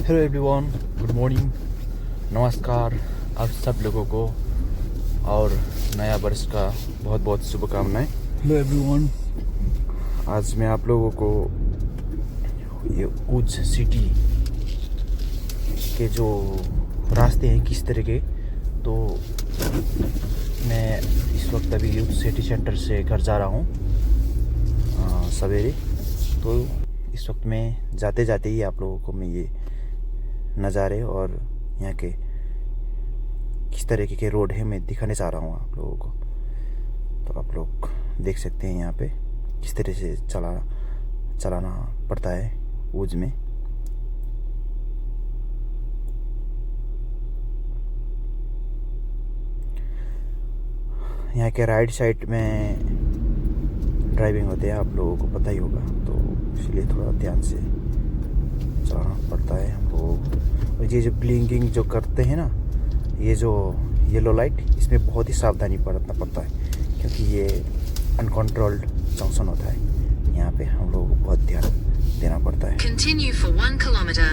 Hello everyone, good morning, नमस्कार आप सब लोगों को और नया वर्ष का बहुत बहुत शुभकामनाएं। Hello everyone. आज मैं आप लोगों को ये उज सिटी के जो रास्ते हैं किस तरह के, तो मैं इस वक्त अभी उज सिटी सेंटर से घर जा रहा हूँ सवेरे। तो इस वक्त मैं जाते जाते ही आप लोगों को मैं ये नज़ारे और यहाँ के किस तरीके के रोड है मैं दिखाने चाह रहा हूँ आप लोगों को। तो आप लोग देख सकते हैं यहाँ पे किस तरह से चलाना पड़ता है उज में। यहाँ के राइट साइड में ड्राइविंग होते हैं, आप लोगों को पता ही होगा, तो इसलिए थोड़ा ध्यान से चलाना पड़ता है हम लोगों को। और ये जो ब्लिंकिंग जो करते हैं ना, ये जो येलो लाइट, इसमें बहुत ही सावधानी बरतना पड़ता है क्योंकि ये अनकंट्रोल्ड जंक्शन होता है। यहाँ पे हम लोगों को बहुत ध्यान देना पड़ता है। Continue for 1 kilometer.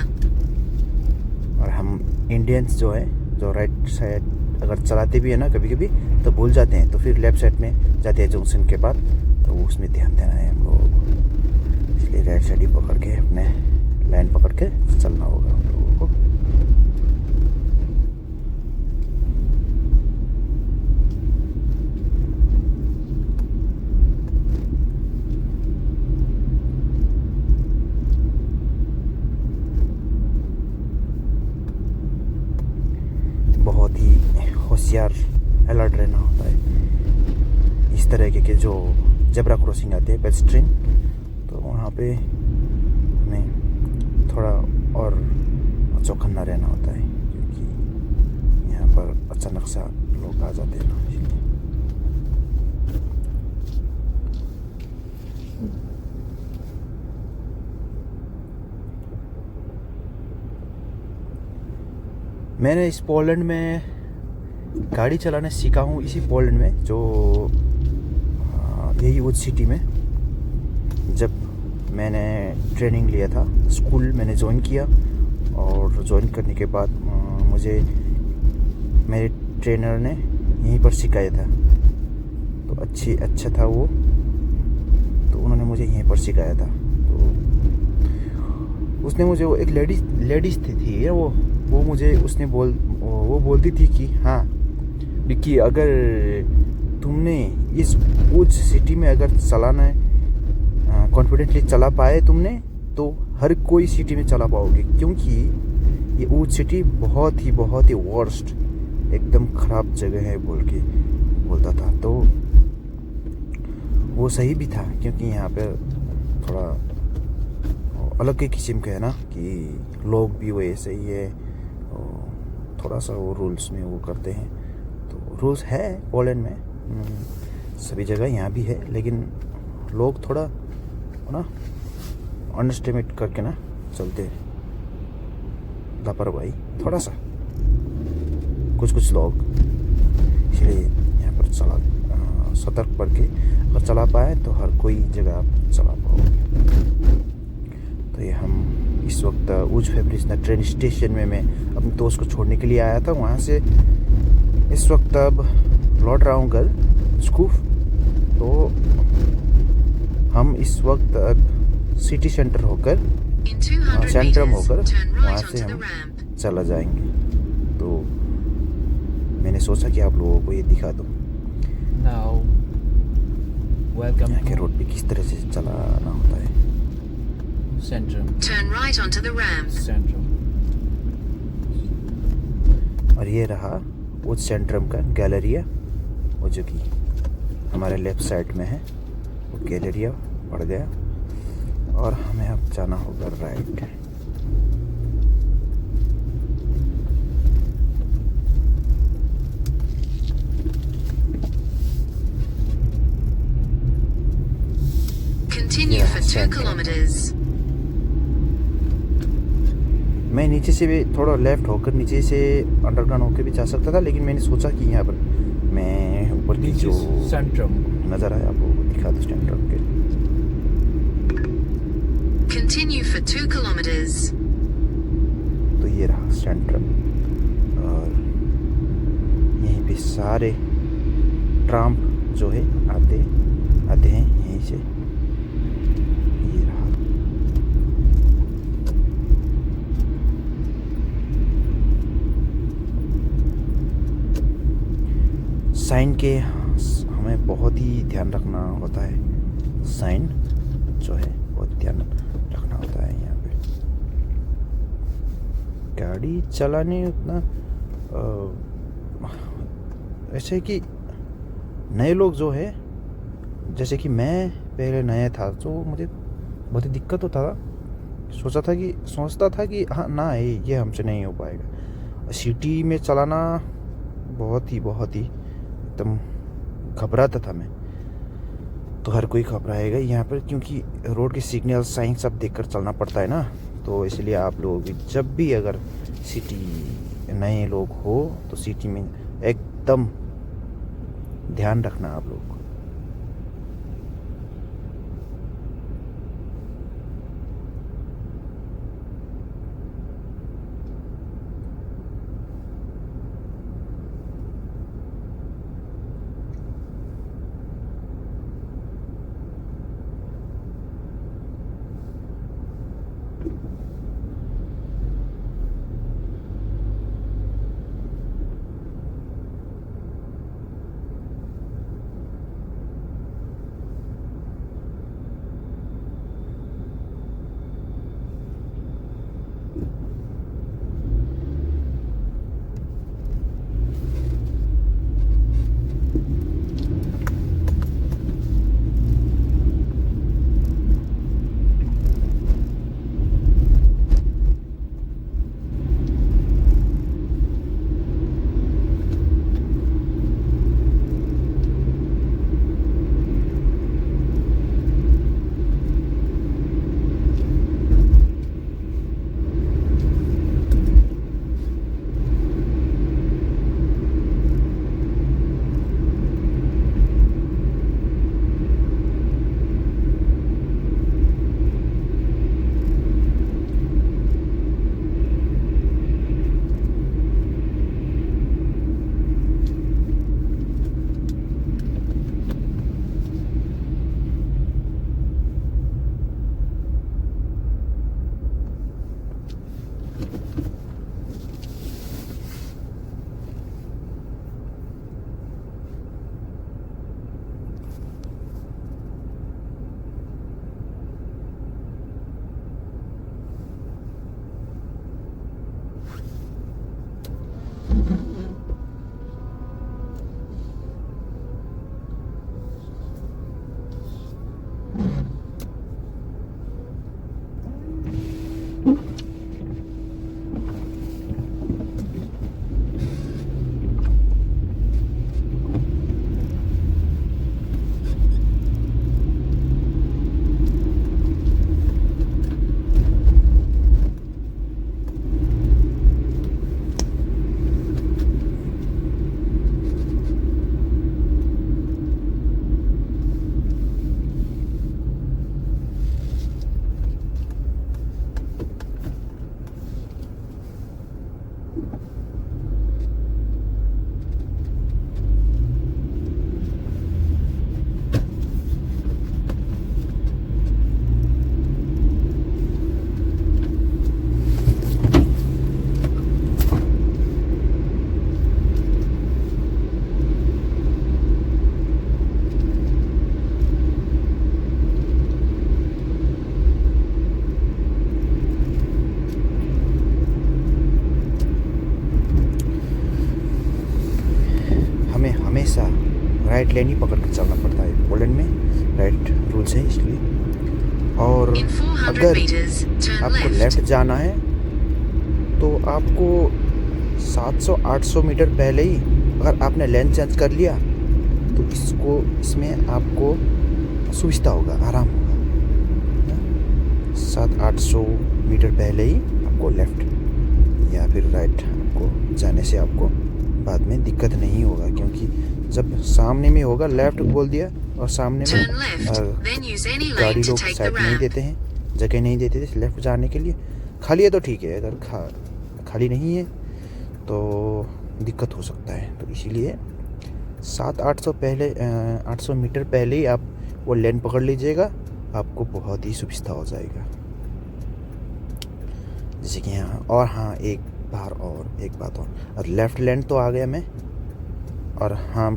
और हम इंडियंस जो है, जो राइट साइड अगर चलाते भी है ना कभी कभी, तो भूल जाते हैं, तो फिर लेफ्ट साइड में जाते हैं जंक्शन के बाद, तो उसमें ध्यान देना है हम लोगों को। इसलिए राइट साइड ही पकड़ के अपने लाइन पकड़ के चलना होगा हम लोगों को। बहुत ही होशियार अलर्ट रहना होता है। इस तरह के जो जेब्रा क्रॉसिंग आते हैं पेडेस्ट्रियन, तो वहाँ पे हमें थोड़ा और चौकन्ना रहना होता है क्योंकि यहाँ पर अचानक सा लोग आ जाते हैं ना, इसलिए। मैंने इस पोलैंड में गाड़ी चलाना सीखा हूँ, इसी पोलैंड में जो यही उज सिटी में। जब मैंने ट्रेनिंग लिया था, स्कूल मैंने ज्वाइन किया, और ज्वाइन करने के बाद मुझे मेरे ट्रेनर ने यहीं पर सिखाया था, तो अच्छा था वो, तो उन्होंने मुझे यहीं पर सिखाया था। तो उसने मुझे, वो एक लेडीज थी वो मुझे उसने वो बोलती थी कि हाँ विक्की, अगर तुमने इस उज सिटी में अगर चलाना है, कॉन्फिडेंटली चला पाए तुमने, तो हर कोई सिटी में चला पाओगे, क्योंकि ये उज सिटी बहुत ही वर्स्ट, एकदम ख़राब जगह है बोलता था। तो वो सही भी था, क्योंकि यहाँ पे थोड़ा अलग ही किस्म का है ना, कि लोग भी वैसे ही है, थोड़ा सा वो रूल्स में वो करते हैं। तो रूल्स है पोलैंड में, सभी जगह यहाँ भी है, लेकिन लोग थोड़ा ना अंडरस्टिमेट करके ना चलते हैं, लापरवाही थोड़ा सा कुछ लोग, इसलिए यहाँ पर सतर्क पड़ के अगर चला पाए तो हर कोई जगह आप चला पाओगे। तो ये हम इस वक्त उज फेब्रिजना ट्रेन स्टेशन में मैं अपने दोस्त को छोड़ने के लिए आया था। वहाँ से इस वक्त अब लौट रहा हूँ घर स्कूफ। तो हम इस वक्त अब सिटी सेंटर होकर, सेंट्रम होकर, वहाँ से हम चला जाएंगे। तो मैंने सोचा कि आप लोगों को ये दिखा दूँ यहाँ के रोड पे किस तरह से चलाना होता है। Centrum. Turn right onto the ramp. Centrum. और ये रहा उस सेंट्रम का गैलरिया, वो जो कि हमारे लेफ्ट साइड में है, वो गैलरिया पड़ गया, और हमें अब जाना होगा राइट। Continue for 2 kilometers. मैं नीचे से भी थोड़ा लेफ्ट होकर, नीचे से अंडरग्राउंड होकर भी जा सकता था, लेकिन मैंने सोचा कि यहाँ पर मैं ऊपर की जो सेंट्रम नज़र आया आपको दिखा दूँ सेंट्रम के। Continue for 2 kilometers. सेंट्रम। और यहीं पे सारे ट्राम जो है आते हैं यहीं से। ये रहा। साइन के हमें बहुत ही ध्यान रखना होता है। साइन जो है बहुत ध्यान रखना होता है। यहाँ पे गाड़ी चलाने उतना ऐसे कि नए लोग जो है, जैसे कि मैं पहले नया था तो मुझे बहुत ही दिक्कत होता था। सोचता था कि हाँ ना ये हमसे नहीं हो पाएगा। सिटी में चलाना बहुत ही एकदम घबराता था मैं। तो हर कोई घबराएगा यहाँ पर, क्योंकि रोड के सिग्नल साइन सब देखकर चलना पड़ता है ना। तो इसलिए आप लोग भी जब भी अगर सिटी नए लोग हो तो सिटी में एकदम ध्यान रखना आप लोग को। हमेशा राइट लेन ही पकड़ कर चलना पड़ता है। पोलैंड में राइट रूल्स है इसलिए। और In 400 अगर meters, turn आपको left. लेफ़्ट जाना है तो आपको 700-800 मीटर पहले ही अगर आपने लेन चेंज कर लिया तो इसमें आपको सुविधा होगा, आराम होगा। 700-800 मीटर पहले ही आपको लेफ़्ट या फिर राइट आपको जाने से आपको बाद में दिक्कत नहीं होगा, क्योंकि जब सामने में होगा लेफ़्ट बोल दिया और सामने Turn में left, then use any lane गाड़ी to लोग take the साइड नहीं ramp. देते हैं, जगह नहीं देते थे लेफ़्ट जाने के लिए। खाली है तो ठीक है, अगर खाली नहीं है तो दिक्कत हो सकता है। तो इसीलिए 800 मीटर पहले ही आप वो लेन पकड़ लीजिएगा, आपको बहुत ही सुविधा हो जाएगा। जैसे कि यहाँ और हाँ एक बात और लेफ़्ट लेन तो आ गया मैं। और हाँ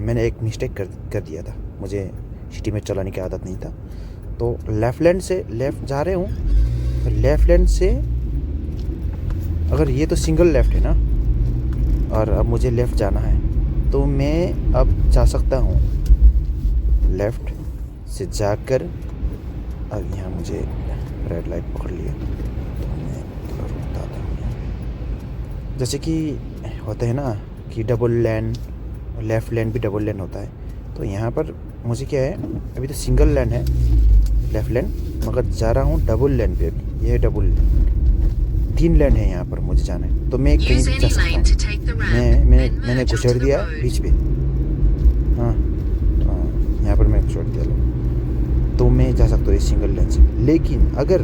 मैंने एक मिस्टेक कर दिया था, मुझे सिटी में चलाने की आदत नहीं था। तो लेफ़्ट लेन से लेफ़्ट जा रहे हूँ, तो लेफ़्ट लेन से अगर ये तो सिंगल लेफ़्ट है ना, और अब मुझे लेफ़्ट जाना है तो मैं अब जा सकता हूँ लेफ़्ट से जाकर। अब यहाँ मुझे रेड लाइट पकड़ लिया तो मैं थोड़ा रुकता था। जैसे कि होता है ना कि डबल लेन, लेफ़्ट लेन भी डबल लेन होता है। तो यहाँ पर मुझे क्या है, अभी तो सिंगल लेन है लेफ़्ट लेन, मगर जा रहा हूँ डबल लेन पे। अभी ये डबल 3 लेन है यहाँ पर मुझे जाना है, तो मैं कहीं Use भी any जा सकता lane to हूँ। take the ramp, then मैंने merge घुसेड़ onto the दिया road. बीच पे। हाँ यहाँ पर मैं घुसेड़ दिया लो, तो मैं जा सकता हूँ इस सिंगल लेन से। लेकिन अगर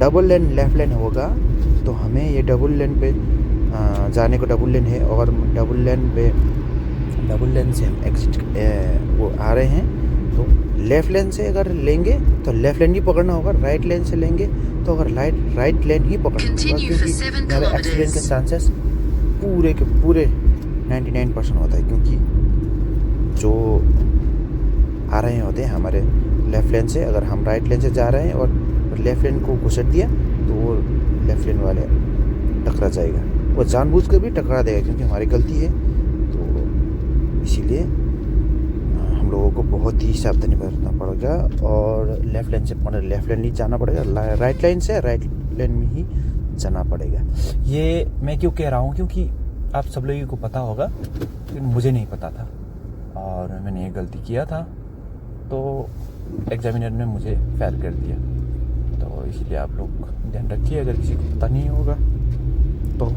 डबल लेन लेफ़्ट लेन होगा तो हमें ये डबल लेन पे जाने को डबल लेन है, और डबल लेन से हम एग्जिट वो आ रहे हैं। तो लेफ़्ट लेन से अगर लेंगे तो लेफ़्ट लेन ही पकड़ना होगा, राइट लेन से लेंगे तो अगर राइट लेन ही पकड़ना होगा, Continue for क्योंकि 7 यहाँ पे एक्सीडेंट के kilometers. चांसेस पूरे के पूरे 99% होता है। क्योंकि जो आ रहे होते हैं हमारे लेफ़्ट लेन से, अगर हम राइट लेन से जा रहे हैं और लेफ़्ट लेन को घुसेड़ दिया तो वो लेफ़्ट लेन वाले टकरा जाएगा, वो जानबूझकर भी टकरा देगा क्योंकि हमारी गलती है। तो इसीलिए हम लोगों को बहुत ही सावधानी बरतना पड़ेगा, और लेफ़्ट लेन ही जाना पड़ेगा, राइट लेन में ही जाना पड़ेगा। ये मैं क्यों कह रहा हूँ, क्योंकि आप सब लोगों को पता होगा, लेकिन मुझे नहीं पता था और मैंने ये गलती किया था, तो एग्जामिनर ने मुझे फेल कर दिया। तो इसलिए आप लोग ध्यान रखिए, अगर किसी को पता नहीं होगा तो।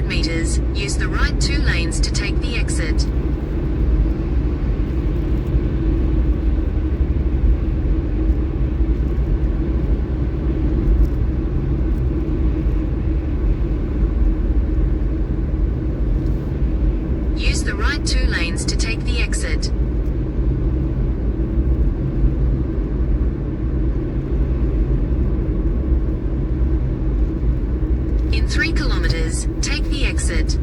200 meters, use the right 2 lanes to take the exit. Use the right 2 lanes to take the exit. In 3 kilometers, take the exit.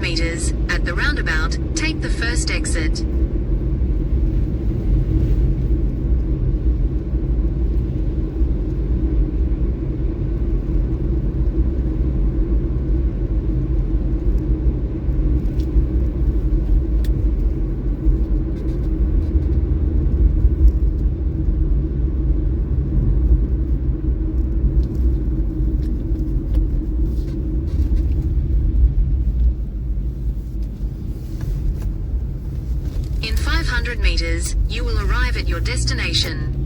meters, at the roundabout, take the first exit. In 500 meters, you will arrive at your destination.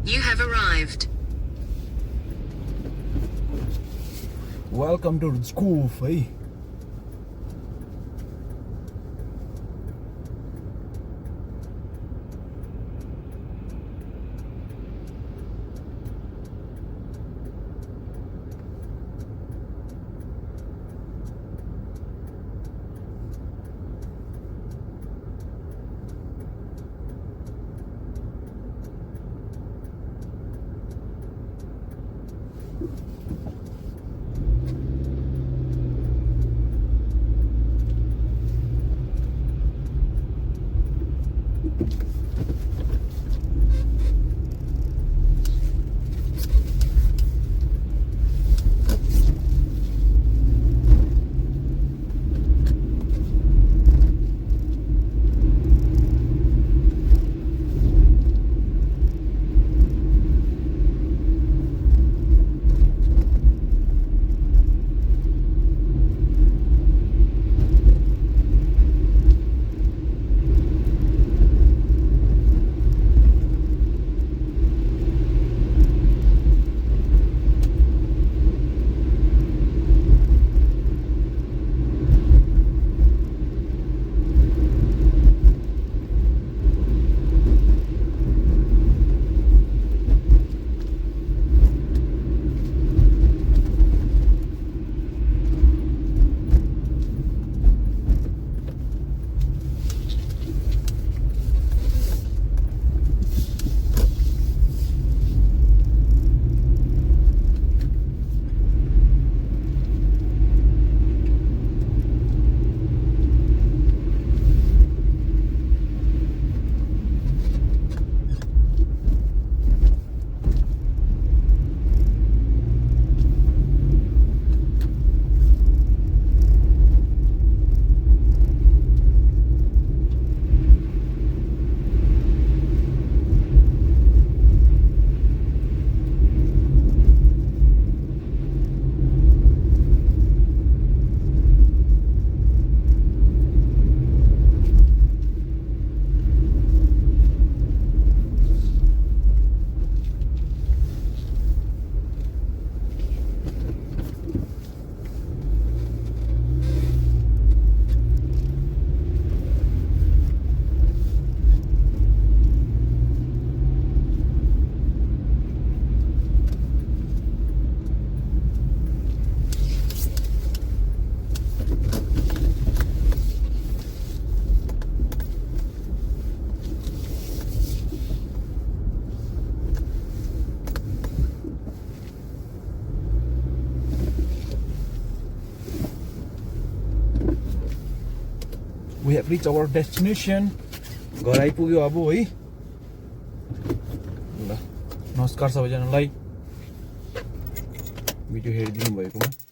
You have arrived. Welcome to the school, है We have reached our destination. घर आइपुग्यो अब है ल नमस्कार सबैजनालाई video हेरिदिनु भएकोमा